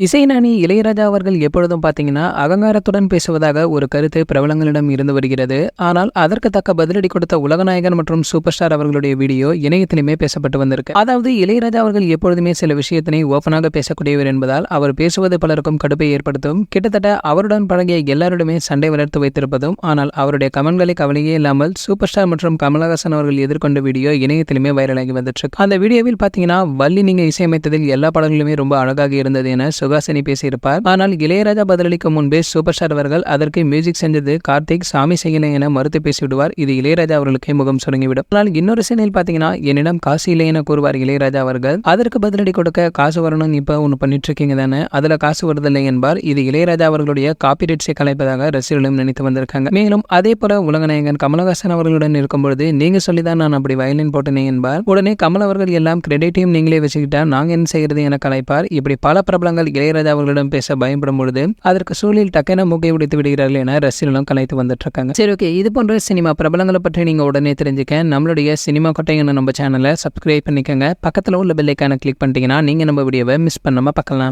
இசைஞானி இளையராஜா அவர்கள் எப்பொழுதும் பார்த்தீங்கன்னா அகங்காரத்துடன் பேசுவதாக ஒரு கருத்து பிரபலங்களிடம் இருந்து வருகிறது. ஆனால் அதற்கு தக்க பதிலடி கொடுத்த உலகநாயகன் மற்றும் சூப்பர் ஸ்டார் அவர்களுடைய வீடியோ இணையத்திலுமே பேசப்பட்டு வந்திருக்கு. அதாவது இளையராஜா அவர்கள் எப்பொழுதுமே சில விஷயத்தினை ஓப்பனாக பேசக்கூடியவர் என்பதால் அவர் பேசுவது பலருக்கும் கடுப்பை ஏற்படுத்தும். கிட்டத்தட்ட அவருடன் பழகிய எல்லாருடமே சண்டை வளர்த்து வைத்திருப்பதும், ஆனால் அவருடைய கமெண்ட்களை கவலையே இல்லாமல் சூப்பர் ஸ்டார் மற்றும் கமலஹாசன் அவர்கள் எதிர்கொண்ட வீடியோ இணையத்திலுமே வைரலாகி வந்துட்டு இருக்கு. அந்த வீடியோவில் பார்த்தீங்கன்னா வள்ளி நீங்க இசையமைத்ததில் எல்லா பாடல்களுமே ரொம்ப அழகாக இருந்தது என சுகாசினி பேசியிருப்பார். ஆனால் இளையராஜா பதிலளிக்கும் முன்பே சூப்பர் ஸ்டார் அவர்கள் அதற்கு மியூசிக் செஞ்சது கார்த்திக், சாமி செய்யலை என மறுத்து பேசிவிடுவார். இது இளையராஜா அவர்களுக்கே முகம் சுருங்கிவிடும். ஆனால் இன்னொரு சீனில் பார்த்தீங்கன்னா என்னிடம் காசு இல்லை என கூறுவார் இளையராஜா அவர்கள். அதற்கு பதிலடி கொடுக்க காசு வரணும் இப்ப ஒன்று பண்ணிட்டு இருக்கீங்க தானே, அதுல காசு வருதில்லை என்பார். இது இளையராஜா அவர்களுடைய காப்பிரைட்ஸை கலைப்பதாக ரசிகர்களும் நினைத்து வந்திருக்காங்க. மேலும் அதே போல உலகநாயகன் கமலஹாசன் அவர்களுடன் இருக்கும்பொழுது நீங்க சொல்லிதான் நான் அப்படி வயலின் போட்டேனே என்பார். உடனே கமல் அவர்கள் எல்லாம் கிரெடிட்டையும் நீங்களே வச்சுக்கிட்டா நாங்க என்ன செய்யறது என கலைப்பார். இப்படி பல பிரபலங்கள் இளையராஜா அவர்களிடம் பேச பயப்படும் பொழுது அதற்கு சூழலில் டக்கென மூக்கை உடைத்து விடுகிறார்கள் என ரசிகர்களும் கலைத்து வந்துட்டு இருக்காங்க. சரி, ஓகே, இது போன்ற சினிமா பிரபலங்களை பற்றி நீங்க உடனே தெரிஞ்சுக்க நம்மளுடைய சினிமா கொட்டை என நம்ம சேனலை சப்ஸ்கிரைப் பண்ணிக்கோங்க. பக்கத்தில் உள்ள பெல் ஐகானை கிளிக் பண்ணிட்டீங்கன்னா நீங்க நம்ம வீடியோவை மிஸ் பண்ணாம பார்க்கலாம்.